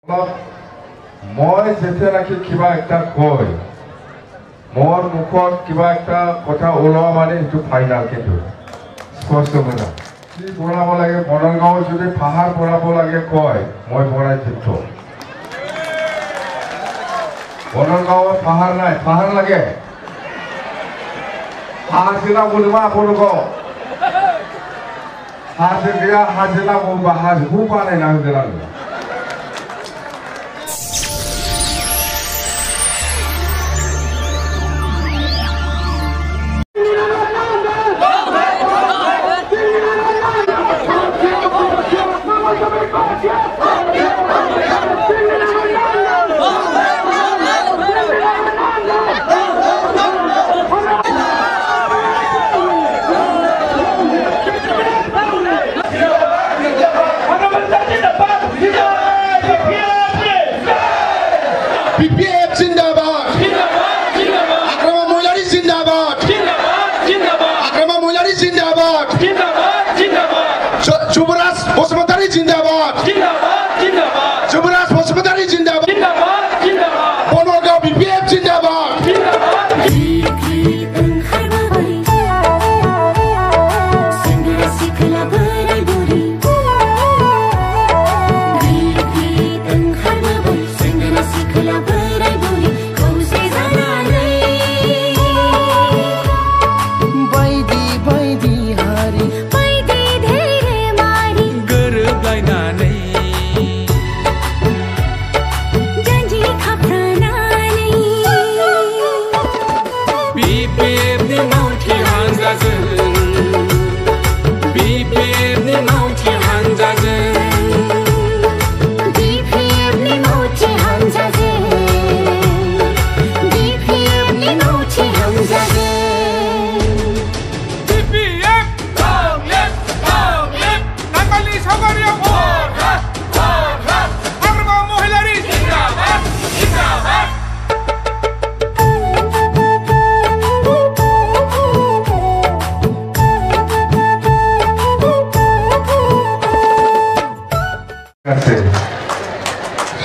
মই যেতিয়া নাকি কিবা একটা কই মোৰ মুখত কিবা একটা কথা ওলোৱা মানে এইটো ফাইনাল কিন্তু স্পষ্ট কথা কি বনাব লাগে বনগাঁও যদি পাহাৰ বনাব লাগে কয় মই বনাই দিছো বনগাঁৱত পাহাৰ নাই পাহাৰ লাগে হাজিৰা বলিবা আপোনালোক হাজিৰা বলবা হাজবো পানে না হাজিৰা BPF जिंदाबाद अक्रमा मोइलारी जिंदाबाद अक्रमा मोइलारी जिंदाबाद जुबराज बसुमतारी जिंदाबाद जुबराज बसुमतारी जिंदाबाद बनगांव BPF जिंदाबाद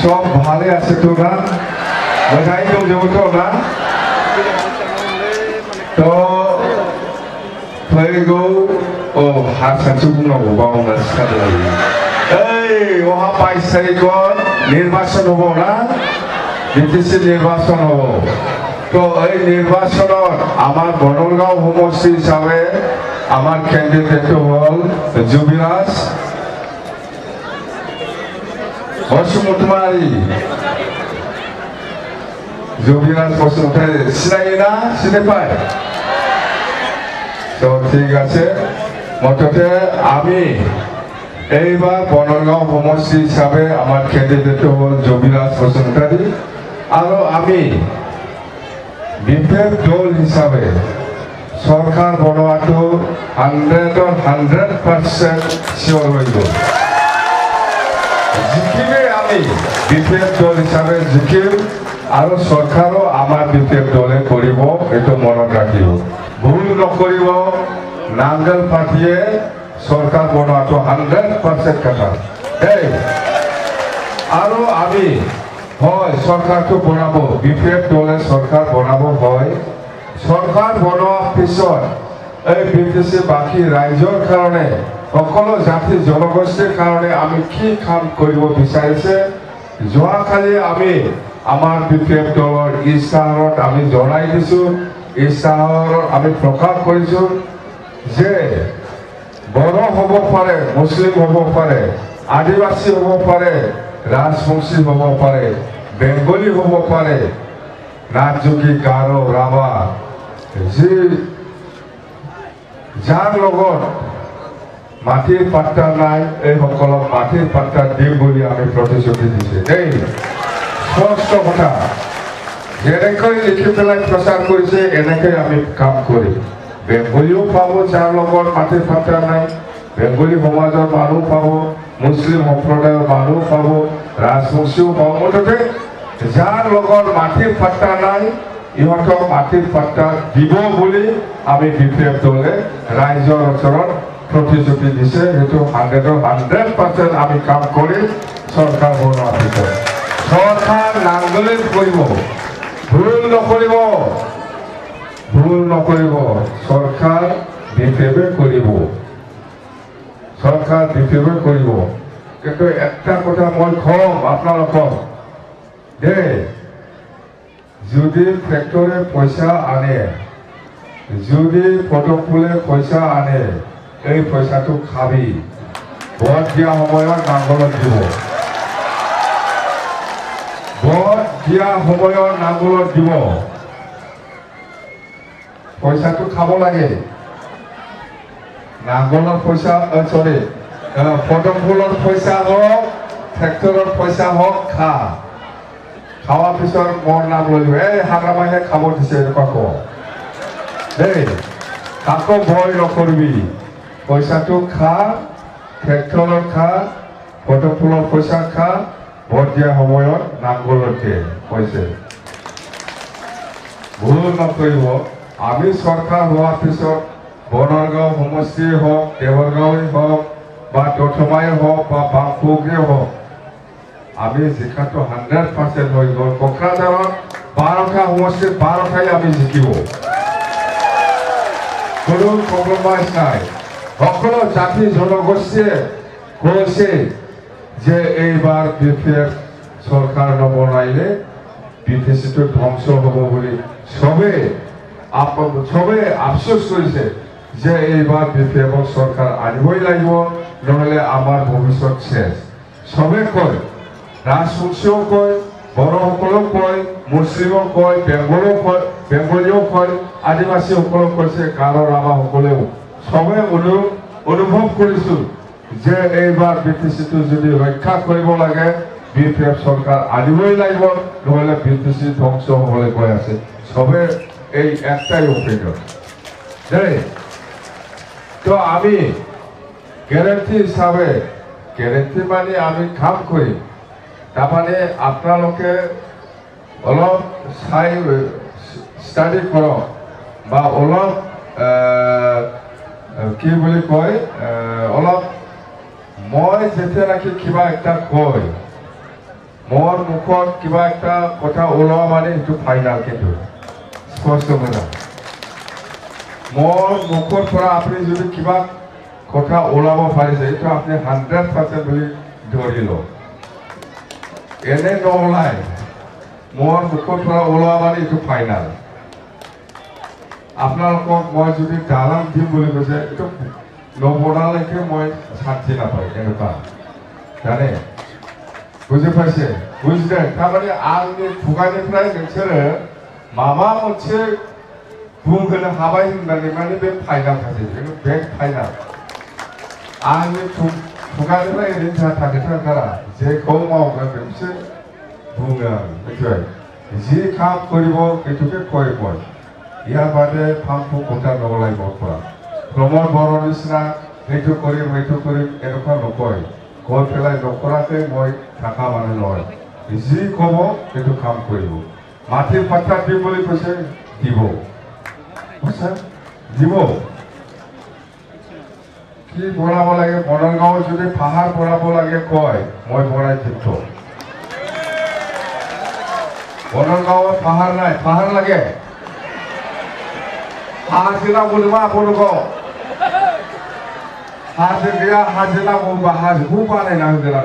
सब भाले আছে তো না বজাই তো যাব তো না তো ফেগো ও হাসাচু বুনাবো বাউনা সালাই এই ওহা পাইছাইগন নির্বাচন হবো না বিটিসি নির্বাচন হবো তো এই নির্বাচনত আমার বনগাঁও সমষ্টি হিসাবে আমার ক্যান্ডিডেট হল যুবরাজ বসুমতারি যুবরাজ বসুমতারি চিনাই না চিনে পায় তো ঠিক আছে মততে আমি এইবার বনগাঁও সমষ্টি হিসাবে আমার ক্যান্ডিডেট হল যুবরাজ বসুমতারি আর আমি বিপেপ দল হিসাবে সরকার বনোয়াটো 100% শিওর হইব জিকিমে আমি বিপেপ দল হিসাবে জিকিম আর সরকারও আমার বিপেপ দলে করিব এটা মনত রাখিব ভুল নকরিব নাঙ্গল পাঠিয়ে সরকার বনোয়াটো 100% কথা এই আর আমি হয় সরকারকে বনাব বিপেপ দলে সরকার বনাব হয় সরকার বনোৱাৰ পিছত এই বিটিসি বাকি ৰাইজৰ কাৰণে সকলো জাতি জনগোষ্ঠীৰ কাৰণে আমি কি কাম কৰিব বিচাৰিছে যোৱাকালি আমি আমাৰ বিপেপ দলৰ ইস্তাহাৰত আমি জনাই দিছো ইস্তাহাৰত আমি প্ৰকাশ কৰিছো যে বড়ো হ'ব পাৰে মুছলিম হ'ব পাৰে আদিবাসী হ'ব পাৰে ৰাজবংশী হ'ব পাৰে বেংগলী হ'ব পাৰে নাথযোগী গাৰো ৰাভা যি যাৰ লগত মাটিৰ পাত্তা নাই এই সকলক মাটিৰ পাত্তা দিম বুলি আমি প্ৰতিশ্ৰুতি দিছে দেই স্পষ্ট কথা যেনেকৈ লিখি পেলাই প্ৰচাৰ কৰিছে এনেকৈ আমি কাম কৰিম বেংগলীও পাব যাৰ লগত মাটিৰ পাত্তা নাই বেংগলী সমাজৰ মানুহ পাব মুছলিম সম্প্ৰদায়ৰ মানুহ পাব ৰাজবংশীও পাব মুঠতে যাৰ লগত মাটিৰ পাত্তা নাই ইহঁতক মাটিৰ পাত্তা দিব বুলি আমি বিপেপ দলে ৰাইজৰ ওচৰত প্ৰতিশ্ৰুতি দিছে সেইটো 100% আমি কাম কৰি চৰকাৰ বনোৱাৰ পিছত সংকলিত কৰিব ভুল নকৰিব চৰকাৰ বিপেবে কৰিব কিন্তু একটা কথা মই কম আপোনালোকক দেই যদি ফেক্টৰে পইচা আনে যদি পদকফুলে পইচা আনে এই পইচাটো খাবি ভোট দিয়া সময়ত নাঙ্গলত দিব পইচাটো খাব লাগে নাঙ্গলৰ পইচা চৰি পদকফুলৰ পইচা হওক ফেক্টৰৰ পইচা হওক খাওয়াৰ পিছৰ মোৰ নাম লইব এই হাগ্ৰামাহে খাব দিছে এনেকুৱা কওঁ দেই কাকো ভয় নকৰিবি পইচাটো খা ফেক্টৰৰ খা পদকফুলৰ পইচা খা ভোট দিয়া সময়ত নাঙ্গলতে কৈছে ভুল নকৰিব আমি চৰকাৰ হোৱাৰ পিছত বনৰগাঁও সমষ্টিয়ে হওক দেৱৰগাঁৱে হওক বা দথমাই হওক বা বাংপুৰে হওক আমি জিকাটো 100% হৈ গ'ল কোকৰাঝাৰত 12টা সমষ্টিৰ 12টাই আমি জিকিব কোনো কম্প্ৰমাইজ নাই সকলো জাতি জনগোষ্ঠীয়ে কৈছে যে এইবাৰ বিপিএফ চৰকাৰ নবনাইলে বিপিএছটো ধ্বংস হ'ব বুলি সবে আফসোস কৰিছে যে এইবাৰ বিপিএফ চৰকাৰ আনিবই লাগিব নহলে আমাৰ ভৱিষ্যত শেষ সবে কয় ৰাজবংশীয় কয় বড়সকলেও কয় মুছলিমও কয় বেংগলীও কয় আদিবাসীসকলেও কৈছে গাঁৱৰ ৰাভাসকলেও সবে অনুভৱ কৰিছোঁ যে এইবাৰ বিপিএছটো যদি ৰক্ষা কৰিব লাগে বিপিএফ চৰকাৰ আনিবই লাগিব নহলে বিপিএছ ধ্বংস হ'বলৈ গৈ আছে সবে এই একটাই অপিনিয়ন দেই তো আমি গ্যারেন্টি হিসাবে গ্যারেন্টি মানে আমি কাম কৰিম তাৰমানে আপোনালোকে অলপ চাই ষ্টাডি কৰক বা অলপ কি বুলি কয় অলপ মই যেতিয়া নাকি কিবা একটা কয় মোৰ মুখত কিবা একটা কথা ওলোৱা মানে এইটো ফাইনাল কিন্তু স্পষ্ট কথা মোৰ মুখৰ পৰা আপুনি যদি কিবা কথা ওলাব পাৰিছে এইটো আপুনি 100% বুলি ধৰি লওক এনে নোলাই মোৰ মুখৰ পৰা ওলোৱা মানে এইটো ফাইনাল আপোনালোকক মই যদি দালান দিম বুলি কৈছে এইটো নবনালৈকে মই শান্তি নাপায় এনেকুৱা জানে বুজি পাইছে বুজিছে তাৰমানে आंनि खुगानिफ्राय नोंसोरो माबा मोनसे बुंहोनो हाबाय होननानै माने बे फाइनाल खासै बे फाइनाल आंनि खुगानिफ्राय ओरैनो थाखारा जेखौ मावगोन बेखौसो बुङो आं मिथिबाय जि কাম কৰিব সেইটোকে কয় মই ইয়াৰ বাদে ফাংফু কথা নলাই বৰপৰা প্ৰমোদ বড়ৰ নিচিনা এইটো কৰিম এনেকুৱা নকয় কৈ পেলাই নকৰাকে মই থকা মানুহ নহয় যি ক'ব সেইটো কাম কৰিব মাটিৰ পাত্ৰা দিম বুলি কৈছে দিব দিব কি বনাব লাগে বনগাঁও যদি পাহাৰ বনাব লাগে কয় মই বনাই দিম বনগাঁৱত পাহাৰ নাই পাহাৰ লাগে হাজিৰা বলিব আপোনালোকক হাজিৰা বলবা হাজিবো বানাই হাজিৰা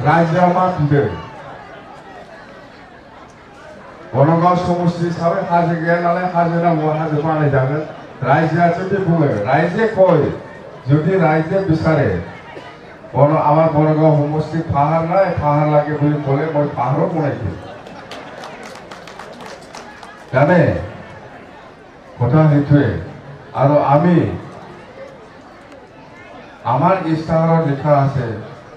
রাজ্যে আমার দিবে বনগাঁও সমষ্টি হিসাবে হাজে গিয়ে নালে হাজে না হাজে বানাই যাবেন রাইজে আছে যে বুঝে রাইজে কয় যদি রাইজে বিচারে আমার বনগাঁও সমষ্টি পাহাড় নাই পাহাড় লাগে বলে বলে মই পাহাড়ও বনাই দিই জানে কথা সেইটোৱে আৰু আমি আমাৰ ইস্তাহাৰত লিখা আছে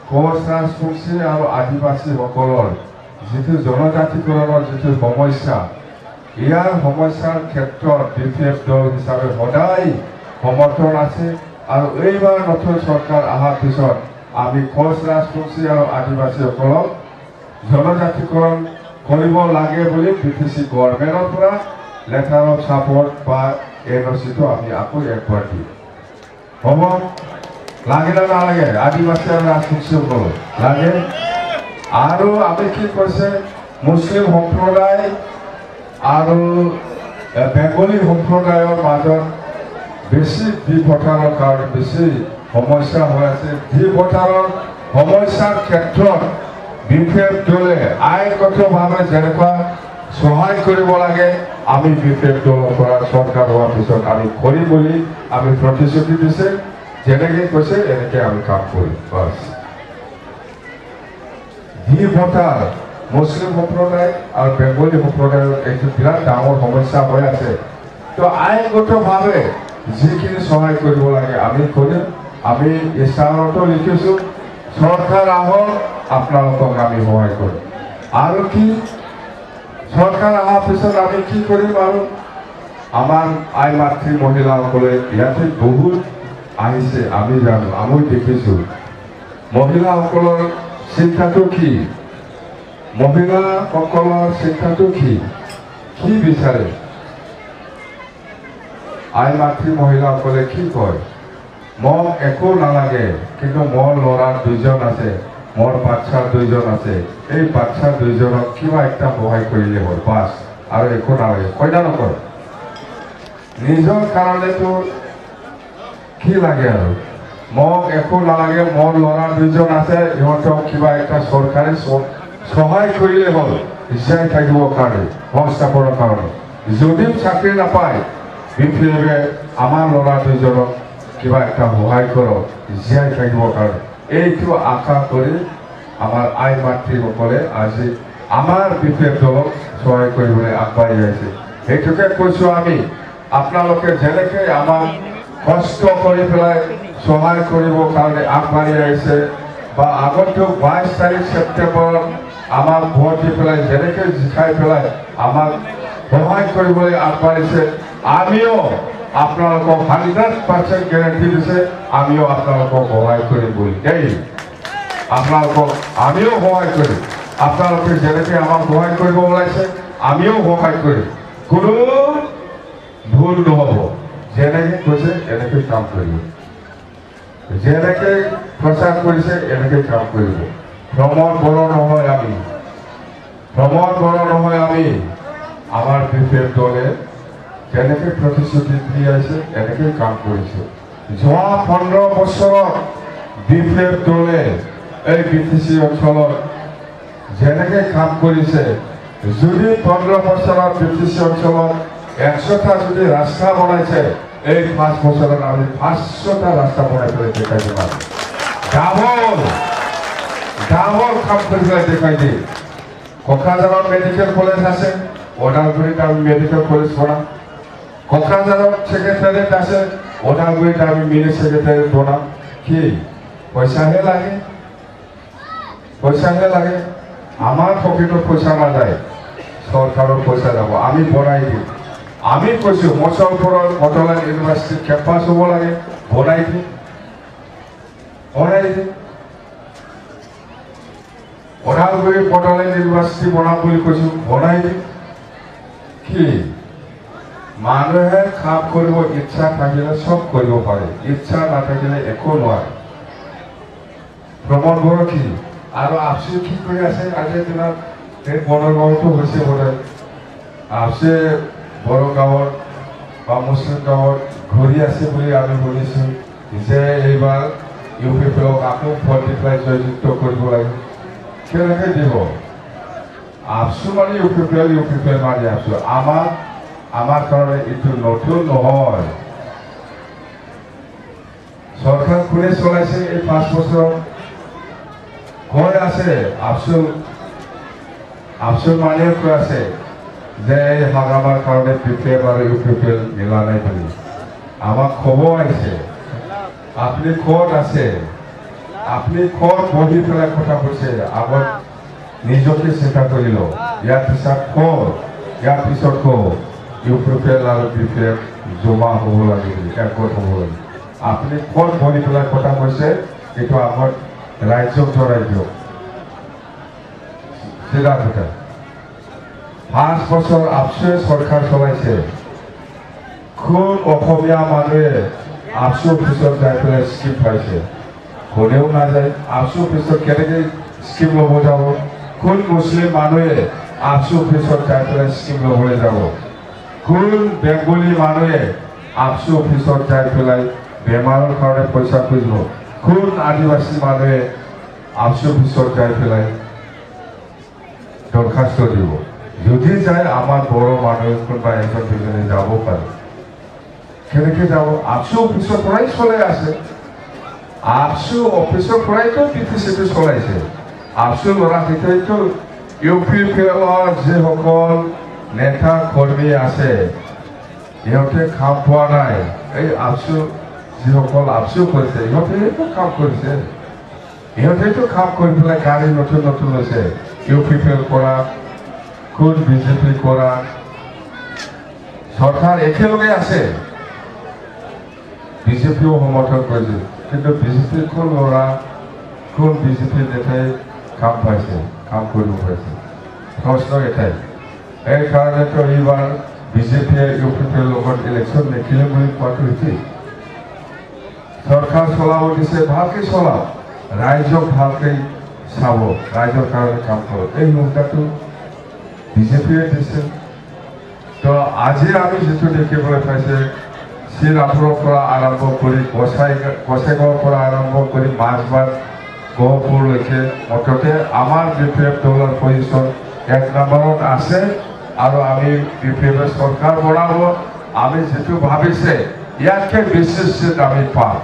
কোচ ৰাজবংশী আৰু আদিবাসীসকলৰ যিটো জনজাতিকৰণৰ যিটো সমস্যা ইয়াৰ সমস্যাৰ ক্ষেত্ৰত বিপিএফ দল হিচাপে সদায় সমৰ্থন আছে আৰু এইবাৰ নতুন চৰকাৰ অহাৰ পিছত আমি কোচ ৰাজবংশী আৰু আদিবাসীসকলক জনজাতিকৰণ কৰিব লাগে বুলি বিটিচি গভৰ্ণমেণ্টৰ পৰা লেটাৰ অফ ছাপোৰ্ট বা এনঅ'চিটো আমি আকৌ একবাৰ দিম হ'ব লাগে না নালাগে আদিবাসী আৰু ৰাজবংশীসকল লাগে আৰু আমি কি কৈছে মুছলিম সম্প্ৰদায় আৰু বেংগলী সম্প্ৰদায়ৰ মাজত বেছি ভোটাৰৰ কাৰণে বেছি সমস্যা হৈ আছে। ভোটাৰৰ সমস্যাৰ ক্ষেত্ৰত বিপিএফ দলে আইনগতভাৱে যেনেকুৱা সহায় কৰিব লাগে আমি বিপিএফ দলৰ পৰা চৰকাৰ হোৱাৰ পিছত আমি কৰিম বুলি আমি প্ৰতিশ্ৰুতি দিছে। যেনেকৈ কৈছে এনেকৈ আমি কাম কৰিম। বাছ ভোটাৰ মুছলিম সম্প্ৰদায় আৰু বেংগলী সম্প্ৰদায়ৰ এইটো বিৰাট ডাঙৰ সমস্যা হৈ আছে। তো আইনগতভাৱে যিখিনি সহায় কৰিব লাগে আমি কৰিম। আমি ইস্তাহাৰতো লিখিছোঁ চৰকাৰ আহক আপোনালোকক আমি সহায় কৰিম। আৰু কি চৰকাৰ অহাৰ পিছত আমি কি কৰিম? আৰু আমাৰ আই মাতৃ মহিলাসকলে ইয়াতে বহুত আহিছে, আমি জানো, আমি দেখিছোঁ। মহিলাসকলৰ চিন্তাটো কি? মহিলাসকলৰ চিন্তাটো কি বিচাৰে? আই মাতৃ মহিলাসকলে কি কয়? মোক একো নালাগে, কিন্তু মোৰ ল'ৰা 2জন আছে, মোৰ বাচ্চা 2জন আছে, এই বাচ্চা 2জনক কিবা একটা সহায় কৰিলে হ'ল, বাছ, আৰু একো নালাগে। কয় না নকয়? নিজৰ কাৰণেতো কি লাগে? আৰু মোক একো নালাগে, মোৰ ল'ৰা 2জন আছে, ইহঁতক কিবা একটা চৰকাৰে সহায় কৰিলে হ'ল জীয়াই থাকিবৰ কাৰণে, সংস্থাপনৰ কাৰণে। যদিও চাকৰি নাপায় বিপিএফে আমাৰ ল'ৰা 2জনক কিবা একটা সহায় কৰক জীয়াই থাকিবৰ কাৰণে। এইটো আশা কৰি আমাৰ আই মাতৃসকলে আজি আমাৰ বিপিএফ দলক সহায় কৰিবলৈ আগবাঢ়ি আহিছে। সেইটোকে কৈছোঁ আমি, আপোনালোকে যেনেকৈ আমাক কষ্ট কৰি পেলাই সহায় কৰিবৰ কাৰণে আগবাঢ়ি আহিছে বা আগন্তুক 22 তাৰিখ ছেপ্টেম্বৰত আমাক ভোট দি পেলাই যেনেকৈ জিকাই পেলাই আমাক সহায় কৰিবলৈ আগবাঢ়িছে, আমিও আপোনালোকক 100% গেৰাণ্টি দিছে আমিও আপোনালোকক সহায় কৰিম বুলি। দেই আপোনালোকক আমিও সহায় কৰিম। আপোনালোকে যেনেকৈ আমাক সহায় কৰিব ওলাইছে আমিও সহায় কৰিম। কোনো ভুল নহ'ব। যেনেকৈ কৈছে এনেকৈ কাম কৰিব, যেনেকৈ প্ৰচাৰ কৰিছে এনেকৈ কাম কৰিব। ভ্ৰমণ বড় নহয় আমি, আমাৰ বিপিএফ দলে যেনেকৈ প্ৰতিশ্ৰুতি দি আছে এনেকৈ কাম কৰিছে। যোৱা 15 বছৰত বিপিএফ দলে এই বিটিচি অঞ্চলত যেনেকৈ কাম কৰিছে, যদি 15 বছৰত বিটিচি অঞ্চলত 100টা যদি ৰাস্তা বনাইছে, এই 5 বছৰত আমি 500টা ৰাস্তা বনাই পেলাই দেখাই দিম। ডাঙৰ কাম কৰি পেলাই দেখাই দিম। কোকৰাঝাৰত মেডিকেল কলেজ আছে, ওদালগুৰিত আমি মেডিকেল কলেজ বনাম। কোকৰাঝাৰত ছেক্ৰেটাৰিয়েট আছে, ওদালগুৰিত আমি মিনি ছেক্ৰেটাৰিয়েট বনাম। কি পইচাহে লাগে? পইচাহে লাগে। আমাৰ পকেটত পইচা নাযায়, চৰকাৰৰ পইচা যাব, আমি বনাই দিম। আমি কৈছোঁ মচলপুৰত বটলেণ্ড ইউনিভাৰ্চিটিত কেম্পাছ হ'ব লাগে, বনাই দিম। ওদালগুৰিত বটলেণ্ড ইউনিভাৰ্চিটি বনাম বুলি কৈছোঁ, বনাই দিম। কি মানুহে কাম কৰিব ইচ্ছা থাকিলে চব কৰিব পাৰে, ইচ্ছা নাথাকিলে একো নোৱাৰে। ভ্ৰমণ বড় কি আৰু আপচি কি কৰি আছে? আজিৰ দিনত এই বনগাঁৱতো হৈছে বোধে। আপচি বড়ো গাঁৱত বা মুছলিম গাঁৱত ঘূৰি আছে বুলি আমি শুনিছোঁ যে এইবাৰ ইউপিপিএলক আকৌ ভোট দি পেলাই জয়যুক্ত কৰিব লাগে। কেনেকৈ দিব? আপচু মানে ইউপিপিএল মানে আপচু। আমাৰ কাৰণে এইটো নতুন নহয়। চৰকাৰ কোনে চলাইছে এই 5 বছৰ? কৈ আছে আপচু মানে কৈ আছে যে এই হাগামাৰ কাৰণে বিপিএফ আৰু ইউপিপিএল মিলা নাই বুলি। আমাক খবৰ আহিছে আপুনি ক'ত আছে, আপুনি ক'ত বহি পেলাই কথা কৈছে, আগত নিজকে চিন্তা কৰি লওক। ইয়াৰ পিছত ক'ত ইউপিপিএল আৰু বিপিএফ জমা হ'ব লাগে, একগোট হ'ব লাগে। আপুনি ক'ত বহি পেলাই কথা কৈছে এইটো আগত ৰাজ্যক জনাই দিয়ক। চিধা কথা। 5 বছৰ আপচুৱে চৰকাৰ চলাইছে। কোন অসমীয়া মানুহে আপচু অফিচত যাই পেলাই স্কিপ পাইছে? কোনেও নাযায়। আপচু অফিচত কেনেকৈ স্কিম ল'ব যাব, কোন মুছলিম মানুহে আপচু অফিচত যাই পেলাই স্কিম ল'বলৈ যাব, কোন বেংগলী মানুহে আপচু অফিচত যাই পেলাই বেমাৰৰ কাৰণে পইচা খুজিব, কোন আদিবাসী মানুহে আপচু অফিচত যাই পেলাই দৰখাস্ত দিব। যদি যায় আমাৰ বড়ো মানুহ কোনোবা এজন দুজনে যাব পাৰে, কেনেকৈ যাব? আপচু অফিচৰ পৰাই চলাই আছে, আপচু অফিচৰ পৰাইতো পিটিচিটো চলাইছে। আপচু ল'ৰাকেইটাইতো UPPLৰ যিসকল নেতা কৰ্মী আছে ইহঁতে কাম পোৱা নাই। এই আপচু যিসকল আপচু কৰিছে ইহঁতেতো কাম কৰিছে, ইহঁতেতো কাম কৰি পেলাই গাড়ী নতুন নতুন লৈছে। UPPL কৰা, কোন BJP কৰা, চৰকাৰ একেলগে আছে। BJPও সমৰ্থন কৰিছে, কিন্তু BJPৰ কোন ল'ৰা কোন BJP নেতাই কাম পাইছে, কাম কৰিব পাইছে? প্ৰশ্ন এটাই। এইকাৰণেতো এইবাৰ BJPয়ে UPPৰ লগত ইলেকশ্যন নেখেলিম বুলি কোৱাটো উচিত। চৰকাৰ চলাব দিছে, ভালকৈ চলাওক, ৰাইজক ভালকৈ চাব, ৰাইজৰ কাৰণে কাম কৰক। এই মুদ্ৰাটো BJPয়ে দিছে। তো আজি আমি যিটো দেখিবলৈ পাইছে, শ্ৰীৰামপুৰৰ পৰা আৰম্ভ কৰি গোসাইগাঁৱৰ পৰা আৰম্ভ কৰি মাজবাট গহপুৰলৈকে মুঠতে আমাৰ BPF দলৰ পজিশ্যন 1 নম্বৰত আছে। আৰু আমি BPFে চৰকাৰ বনাব, আমি যিটো ভাবিছে ইয়াতকৈ বেছি চিট আমি পাম,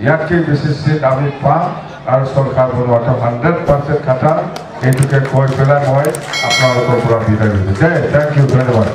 ইয়াতকৈ বেছি চিট আমি পাম আৰু চৰকাৰ বনোৱাটো 100% খাটাম। এইটোকে কৈ পেলাই মই আপোনালোকৰ পৰা বিদায় দিছোঁ। থেংক ইউ, ধন্যবাদ।